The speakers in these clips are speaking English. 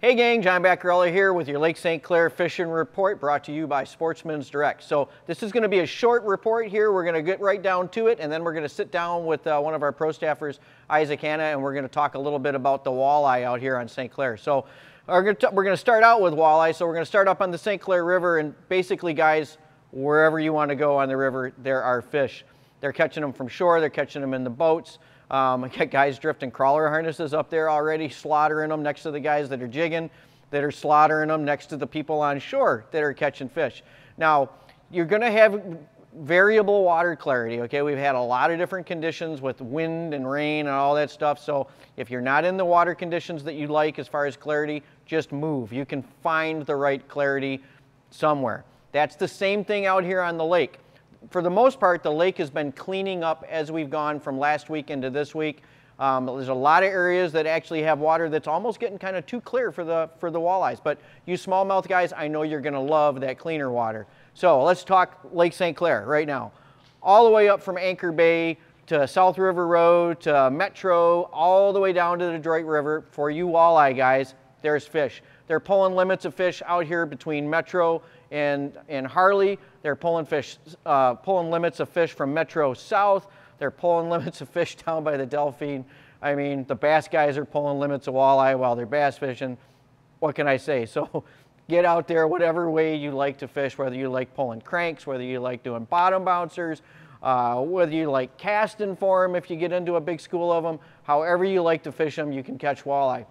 Hey gang, John Bacarella here with your Lake St. Clair Fishing Report, brought to you by Sportsmen's Direct. So this is going to be a short report here. We're going to get right down to it, and then we're going to sit down with one of our pro staffers, Isaac Hanna, and we're going to talk a little bit about the walleye out here on St. Clair. So we're going to start out with walleye. So we're going to start up on the St. Clair River, and basically, guys, wherever you want to go on the river, there are fish. They're catching them from shore. They're catching them in the boats. I got guys drifting crawler harnesses up there already, slaughtering them next to the guys that are jigging, that are slaughtering them next to the people on shore that are catching fish. Now, you're going to have variable water clarity, okay? We've had a lot of different conditions with wind and rain and all that stuff, so if you're not in the water conditions that you like as far as clarity, just move. You can find the right clarity somewhere. That's the same thing out here on the lake. For the most part, the lake has been cleaning up as we've gone from last week into this week. There's a lot of areas that actually have water that's almost getting kind of too clear for the walleyes. But you smallmouth guys, I know you're going to love that cleaner water. So let's talk Lake St. Clair right now. All the way up from Anchor Bay to South River Road to Metro, all the way down to the Detroit River. For you walleye guys, there's fish. They're pulling limits of fish out here between Metro and Harley. They're pulling limits of fish from Metro South. They're pulling limits of fish down by the Delphine. I mean, the bass guys are pulling limits of walleye while they're bass fishing. What can I say? So get out there whatever way you like to fish, whether you like pulling cranks, whether you like doing bottom bouncers, whether you like casting for them if you get into a big school of them. However you like to fish them, you can catch walleye.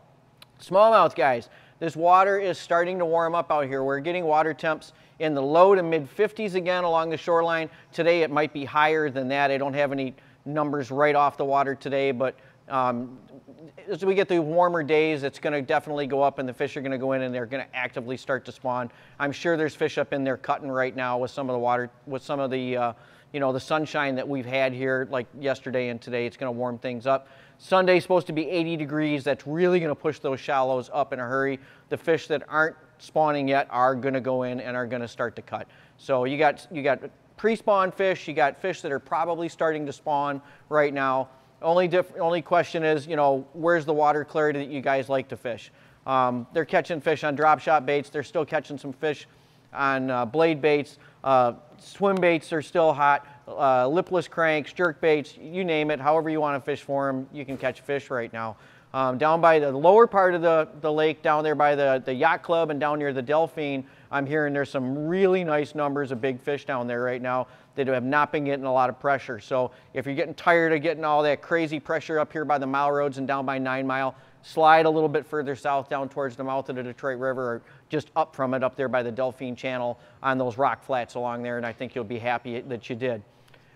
Smallmouth guys, this water is starting to warm up out here. We're getting water temps in the low to mid 50s again along the shoreline. Today it might be higher than that. I don't have any numbers right off the water today, but as we get the warmer days, it's going to definitely go up and the fish are going to go in and they're going to actively start to spawn. I'm sure there's fish up in there cutting right now with some of the water, with some of the the sunshine that we've had here like yesterday and today. It's going to warm things up. Sunday's supposed to be 80 degrees. That's really going to push those shallows up in a hurry. The fish that aren't spawning yet are going to go in and are going to start to cut. So you got pre-spawn fish, you got fish that are probably starting to spawn right now. Only question is, where's the water clarity that you guys like to fish? They're catching fish on drop shot baits. They're still catching some fish on blade baits. Swim baits are still hot. Lipless cranks, jerk baits, you name it. However you want to fish for them, you can catch fish right now. Down by the lower part of the lake, down there by the yacht club and down near the Delphine, I'm hearing there's some really nice numbers of big fish down there right now that have not been getting a lot of pressure. So if you're getting tired of getting all that crazy pressure up here by the mile roads and down by 9 Mile, slide a little bit further south down towards the mouth of the Detroit River, or just up from it up there by the Delphine Channel on those rock flats along there, and I think you'll be happy that you did.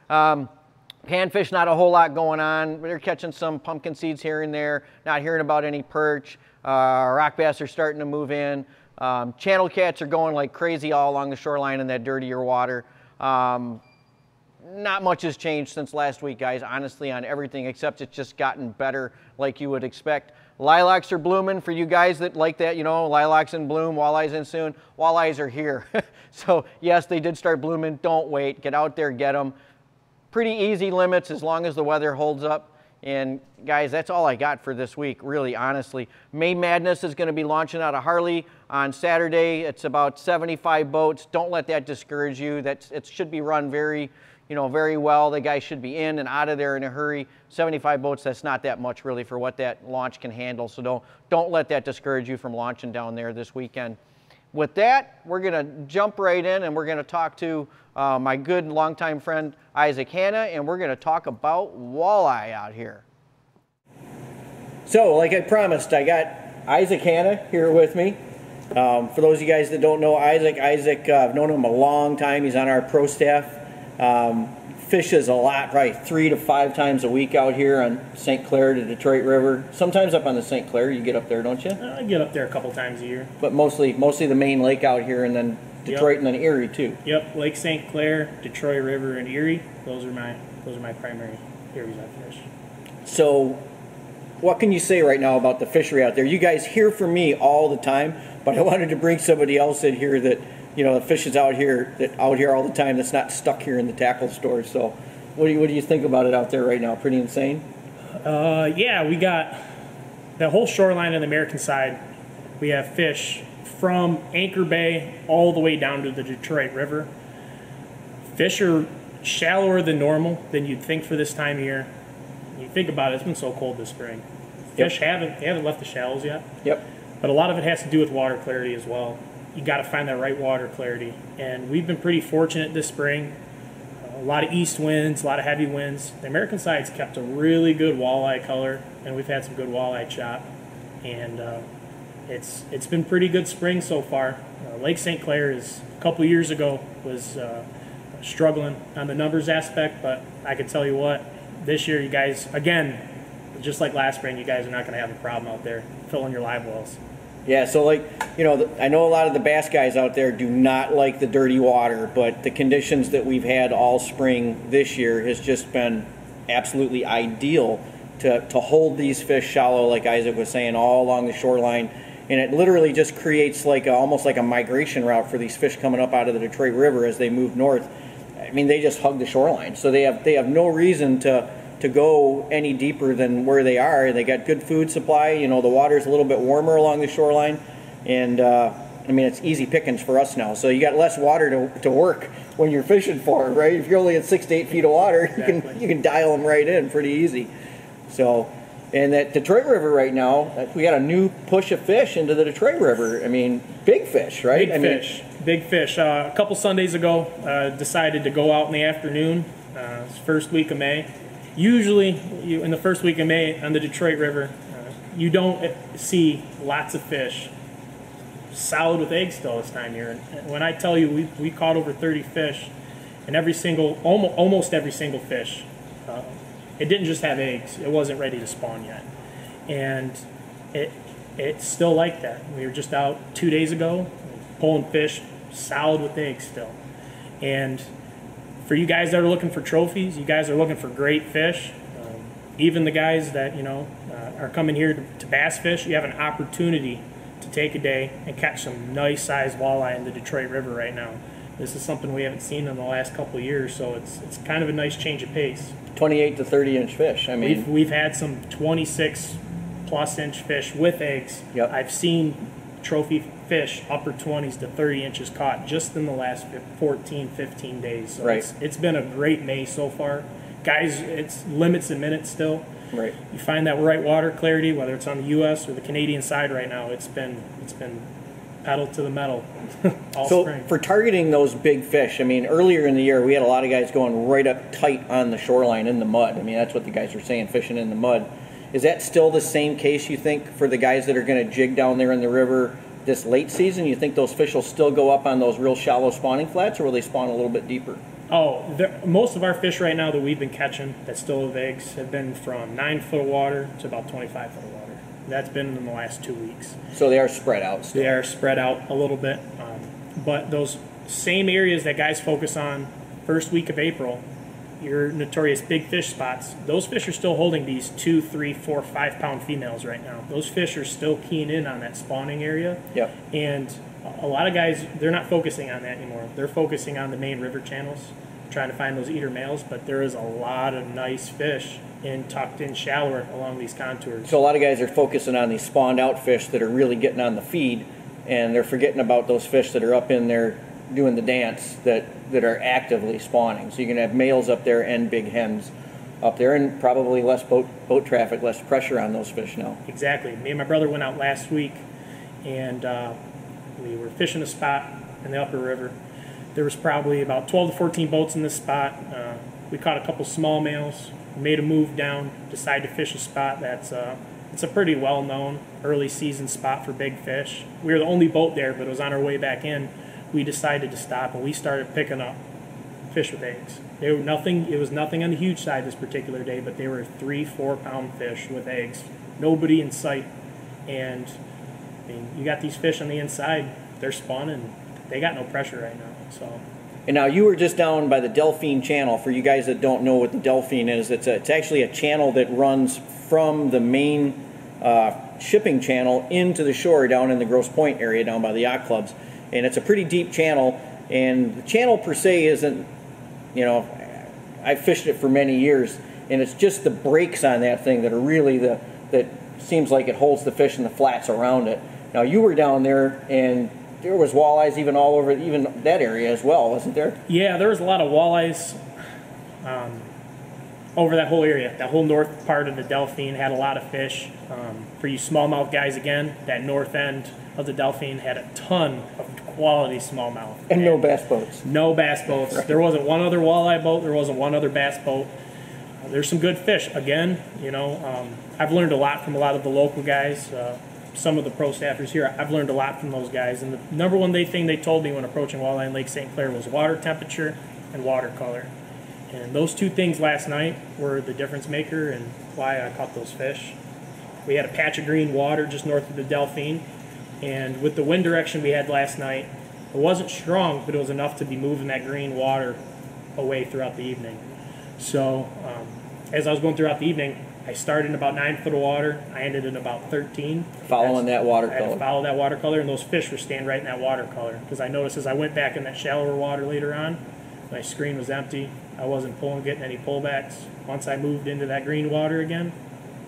Panfish, not a whole lot going on. They're catching some pumpkin seeds here and there, not hearing about any perch. Rock bass are starting to move in. Channel cats are going like crazy all along the shoreline in that dirtier water. Not much has changed since last week, guys, honestly, on everything, except it's just gotten better like you would expect. Lilacs are blooming for you guys that like that, lilacs in bloom, walleyes in soon. Walleyes are here. So yes, they did start blooming. Don't wait. Get out there, get them. Pretty easy limits as long as the weather holds up. And guys, that's all I got for this week, really, honestly. May Madness is going to be launching out of Harley on Saturday. It's about 75 boats. Don't let that discourage you. It should be run very well. The guys should be in and out of there in a hurry. 75 boats, that's not that much really for what that launch can handle. So don't let that discourage you from launching down there this weekend. With that, we're going to jump right in and we're going to talk to my good longtime friend Isaac Hanna, and we're going to talk about walleye out here. So, like I promised, I got Isaac Hanna here with me. For those of you guys that don't know Isaac, I've known him a long time. He's on our pro staff. Fishes a lot, probably 3 to 5 times a week out here on St. Clair to Detroit River. Sometimes up on the St. Clair. You get up there, don't you? I get up there a couple times a year. But mostly the main lake out here, and then Detroit, and then Erie too. Yep, Lake St. Clair, Detroit River, and Erie. Those are my primary areas I fish. So, what can you say right now about the fishery out there? You guys hear from me all the time, but I wanted to bring somebody else in here that the fish is out here all the time. That's not stuck here in the tackle store. So, what do you think about it out there right now? Pretty insane. Yeah, we got the whole shoreline on the American side We have fish from Anchor Bay all the way down to the Detroit River. Fish are shallower than normal than you'd think for this time of year. You think about it, it's been so cold this spring. Fish haven't left the shallows yet. Yep. But a lot of it has to do with water clarity as well. You got to find that right water clarity. And we've been pretty fortunate this spring. A lot of east winds, a lot of heavy winds. The American side's kept a really good walleye color, and we've had some good walleye chop. And it's been pretty good spring so far. Lake St. Clair is, a couple years ago, was struggling on the numbers aspect, but I can tell you what, this year you guys, again, just like last spring, you guys are not going to have a problem out there filling your live wells. Yeah, so like, you know, I know a lot of the bass guys out there do not like the dirty water, but the conditions that we've had all spring this year has just been absolutely ideal to hold these fish shallow, like Isaac was saying, all along the shoreline. And it literally just creates like almost like a migration route for these fish coming up out of the Detroit River as they move north. I mean, they just hug the shoreline, so they have no reason to go any deeper than where they are. They got good food supply. You know, the water's a little bit warmer along the shoreline, and I mean, it's easy pickings for us now. So you got less water to work when you're fishing for, right? If you're only at 6 to 8 feet of water, exactly. you can dial them right in pretty easy. So, and that Detroit River right now, we got a new push of fish into the Detroit River. I mean, big fish, right? Big fish. A couple Sundays ago, decided to go out in the afternoon. It's first week of May. Usually, in the first week of May on the Detroit River, you don't see lots of fish solid with eggs still this time of year. And when I tell you we caught over 30 fish, and almost every single fish, it didn't just have eggs. It wasn't ready to spawn yet, and it's still like that. We were just out 2 days ago pulling fish solid with eggs still, and for you guys that are looking for trophies, you guys are looking for great fish, even the guys that are coming here to bass fish, you have an opportunity to take a day and catch some nice sized walleye in the Detroit River right now. This is something we haven't seen in the last couple of years, so it's kind of a nice change of pace. 28 to 30 inch fish. I mean, we've had some 26 plus inch fish with eggs. Yep. I've seen trophy fish upper 20s to 30 inches caught just in the last 14, 15 days. So right. It's been a great May so far. Guys, it's limits and minutes still. Right. You find that right water clarity, whether it's on the U.S. or the Canadian side right now, it's been pedal to the metal all spring. So for targeting those big fish, I mean, earlier in the year we had a lot of guys going right up tight on the shoreline in the mud. I mean, that's what the guys were saying, fishing in the mud. Is that still the same case, you think, for the guys that are going to jig down there in the river this late season? You think those fish will still go up on those real shallow spawning flats, or will they spawn a little bit deeper? Oh, most of our fish right now that we've been catching that still have eggs have been from 9 foot of water to about 25 foot of water. That's been in the last 2 weeks. So they are spread out still. They are spread out a little bit. But those same areas that guys focus on first week of April, your notorious big fish spots, those fish are still holding these 2, 3, 4, 5 pound females right now. Those fish are still keying in on that spawning area. Yep. And a lot of guys, they're not focusing on that anymore. They're focusing on the main river channels, trying to find those eater males, but there is a lot of nice fish tucked in shallower along these contours. So a lot of guys are focusing on these spawned out fish that are really getting on the feed, and they're forgetting about those fish that are up in there doing the dance that are actively spawning. So you're going to have males up there and big hens up there, and probably less boat traffic, less pressure on those fish now. Exactly. Me and my brother went out last week, and we were fishing a spot in the upper river. There was probably about 12 to 14 boats in this spot. We caught a couple small males, made a move down, decided to fish a spot that's it's a pretty well-known early season spot for big fish. We were the only boat there, but it was on our way back in. We decided to stop, and we started picking up fish with eggs. It was nothing on the huge side this particular day, but they were 3-4 pound fish with eggs. Nobody in sight, and I mean, you got these fish on the inside. They're spawning. They got no pressure right now. So. And now you were just down by the Delphine Channel. For you guys that don't know what the Delphine is, it's actually a channel that runs from the main shipping channel into the shore down in the Grosse Pointe area down by the yacht clubs. And it's a pretty deep channel. And the channel per se isn't, I've fished it for many years, and it's just the breaks on that thing that are really that seems like it holds the fish in the flats around it. Now you were down there, and there was walleyes even all over even that area as well, wasn't there? Yeah, there was a lot of walleyes over that whole area. That whole north part of the Delphine had a lot of fish. For you smallmouth guys, again, that north end of the Delphine had a ton of quality smallmouth. And no bass boats. No bass boats. Right. There wasn't one other walleye boat. There wasn't one other bass boat. There's some good fish. Again, you know, I've learned a lot from a lot of the local guys. Some of the pro staffers here, I've learned a lot from those guys. And the number one thing they told me when approaching walleye in Lake St. Clair was water temperature and watercolor. And those two things last night were the difference maker and why I caught those fish. We had a patch of green water just north of the Delphine, and with the wind direction we had last night, it wasn't strong, but it was enough to be moving that green water away throughout the evening. So as I was going throughout the evening, I started in about 9 foot of water. I ended in about 13. Following that watercolor. I had to follow that watercolor, and those fish were staying right in that watercolor. Because I noticed as I went back in that shallower water later on, my screen was empty. I wasn't getting any pullbacks. Once I moved into that green water again,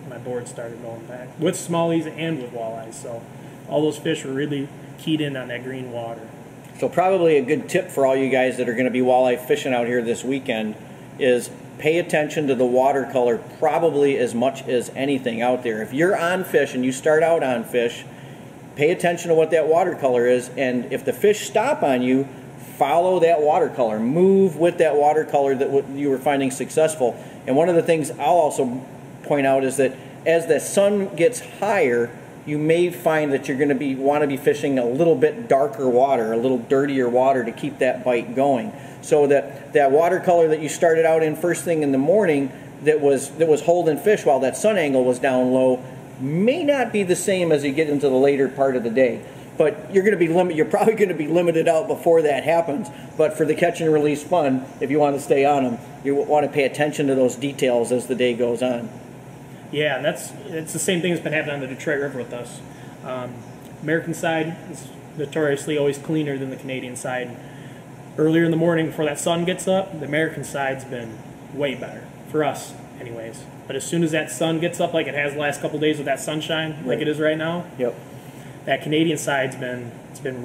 my board started going back with smallies and with walleyes. So all those fish were really keyed in on that green water. So probably a good tip for all you guys that are going to be walleye fishing out here this weekend is pay attention to the watercolor probably as much as anything out there. If you're on fish and you start out on fish, pay attention to what that watercolor is, and if the fish stop on you, follow that watercolor. Move with that watercolor that you were finding successful. And one of the things I'll also point out is that as the sun gets higher, you may find that you're going to want to be fishing a little bit darker water, a little dirtier water to keep that bite going. So that watercolor that you started out in first thing in the morning that was holding fish while that sun angle was down low may not be the same as you get into the later part of the day. But you're probably going to be limited out before that happens. But for the catch and release fun, if you want to stay on them, you want to pay attention to those details as the day goes on. Yeah, and it's the same thing that's been happening on the Detroit River with us. American side is notoriously always cleaner than the Canadian side. Earlier in the morning before that sun gets up, the American side's been way better, for us anyways. But as soon as that sun gets up like it has the last couple of days with that sunshine, right, like it is right now, yep, that Canadian side's been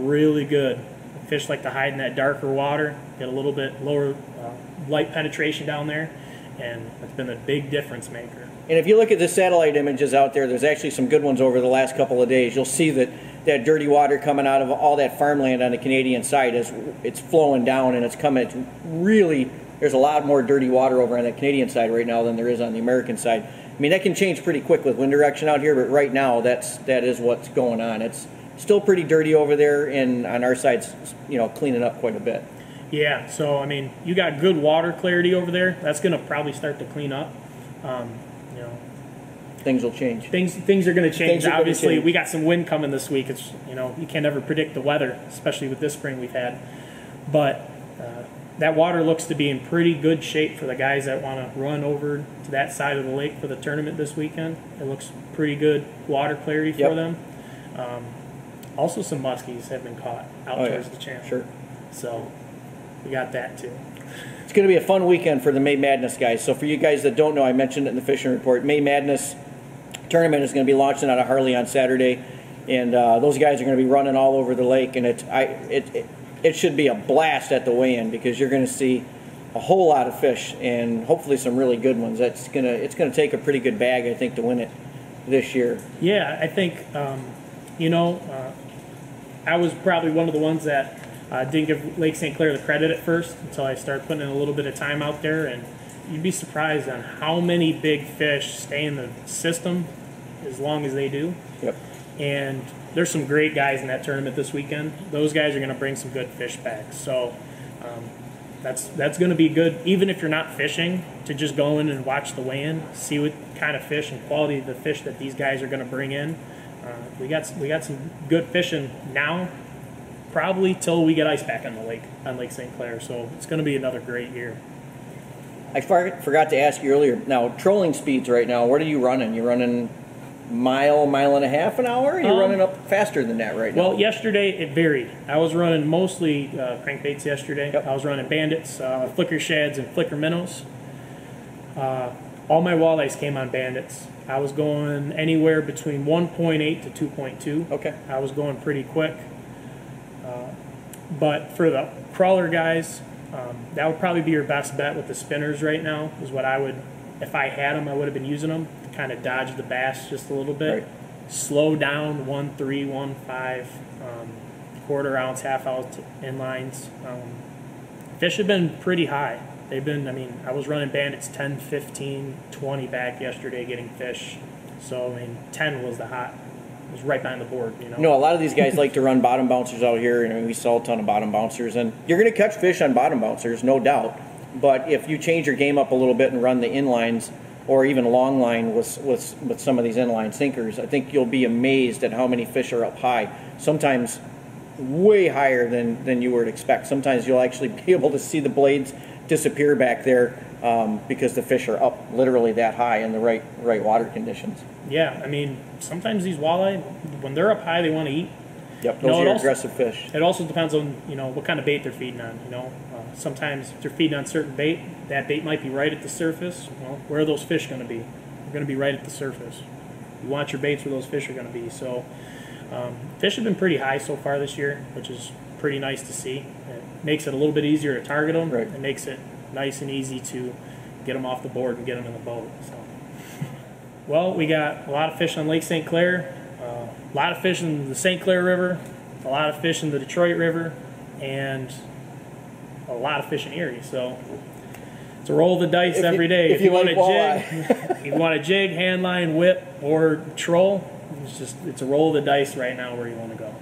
really good. Fish like to hide in that darker water, get a little bit lower light penetration down there, and it's been a big difference maker. And if you look at the satellite images out there, there's actually some good ones over the last couple of days. You'll see that dirty water coming out of all that farmland on the Canadian side it's flowing down, and it's really, there's a lot more dirty water over on the Canadian side right now than there is on the American side. I mean, that can change pretty quick with wind direction out here, but right now that is what's going on. It's still pretty dirty over there, and on our side's, you know, cleaning up quite a bit. Yeah, so I mean, you got good water clarity over there. That's going to probably start to clean up. You know, things will change. Things are going to change. Obviously, change. we got some wind coming this week. It's, you know, you can't ever predict the weather, especially with this spring we've had. But that water looks to be in pretty good shape for the guys that want to run over to that side of the lake for the tournament this weekend. It looks pretty good water clarity for them. Also, some muskies have been caught out towards the channel. Sure. So we got that too. It's going to be a fun weekend for the May Madness guys. So for you guys that don't know, I mentioned it in the fishing report, May Madness tournament is going to be launching out of Harley on Saturday, and those guys are going to be running all over the lake, and it should be a blast at the weigh-in because you're going to see a whole lot of fish and hopefully some really good ones. It's going to take a pretty good bag, I think, to win it this year. Yeah, I think you know, I was probably one of the ones that didn't give Lake St. Clair the credit at first until I started putting in a little bit of time out there, and you'd be surprised on how many big fish stay in the system as long as they do. Yep. And there's some great guys in that tournament this weekend. Those guys are going to bring some good fish back. So that's going to be good, even if you're not fishing, to just go in and watch the weigh-in, see what kind of fish and quality of the fish that these guys are going to bring in. We got some good fishing now, probably till we get ice back on Lake St. Clair. So it's going to be another great year. I forgot to ask you earlier. Now, trolling speeds right now, what are you running? You running mile and a half an hour? Or are you running up faster than that right now? Well, yesterday it varied. I was running mostly crankbaits yesterday. Yep. I was running bandits, flicker shads, and flicker minnows. All my walleyes came on bandits, I was going anywhere between 1.8 to 2.2. Okay. I was going pretty quick. But for the crawler guys, that would probably be your best bet with the spinners right now, is what I would, if I had them, I would have been using them to kind of dodge the bass just a little bit. Right. Slow down 1.3, 1.5, quarter ounce, half ounce inlines. Fish have been pretty high. They've been, I mean, I was running bandits 10, 15, 20 back yesterday getting fish. So, I mean, 10 was the hot. It was right behind the board, you know. No, a lot of these guys like to run bottom bouncers out here, and we sell a ton of bottom bouncers, and you're going to catch fish on bottom bouncers, no doubt. But if you change your game up a little bit and run the inlines or even long line with some of these inline sinkers, I think you'll be amazed at how many fish are up high. Sometimes way higher than you would expect. Sometimes you'll actually be able to see the blades disappear back there because the fish are up literally that high in the right water conditions. Yeah, I mean, sometimes these walleye, when they're up high, they want to eat. Yep, those are aggressive fish. It also depends on, you know, what kind of bait they're feeding on, you know. Sometimes if they're feeding on certain bait, that bait might be right at the surface. Well, where are those fish going to be? They're going to be right at the surface. You want your baits where those fish are going to be. So fish have been pretty high so far this year, which is pretty nice to see. It makes it a little bit easier to target them. Right. It makes it nice and easy to get them off the board and get them in the boat. So. Well, we got a lot of fish on Lake St. Clair, a lot of fish in the St. Clair River, a lot of fish in the Detroit River, and a lot of fish in Erie. So it's a roll of the dice every day. If you want a jig, you want a jig, hand line, whip, or troll, it's a roll of the dice right now where you want to go.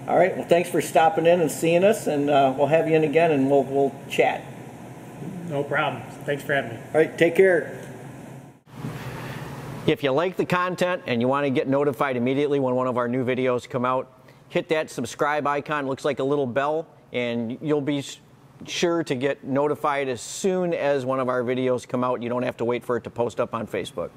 All right. Well, thanks for stopping in and seeing us, and we'll have you in again, and we'll chat. No problem. Thanks for having me. All right. Take care. If you like the content and you want to get notified immediately when one of our new videos come out, hit that subscribe icon. It looks like a little bell, and you'll be sure to get notified as soon as one of our videos come out. You don't have to wait for it to post up on Facebook.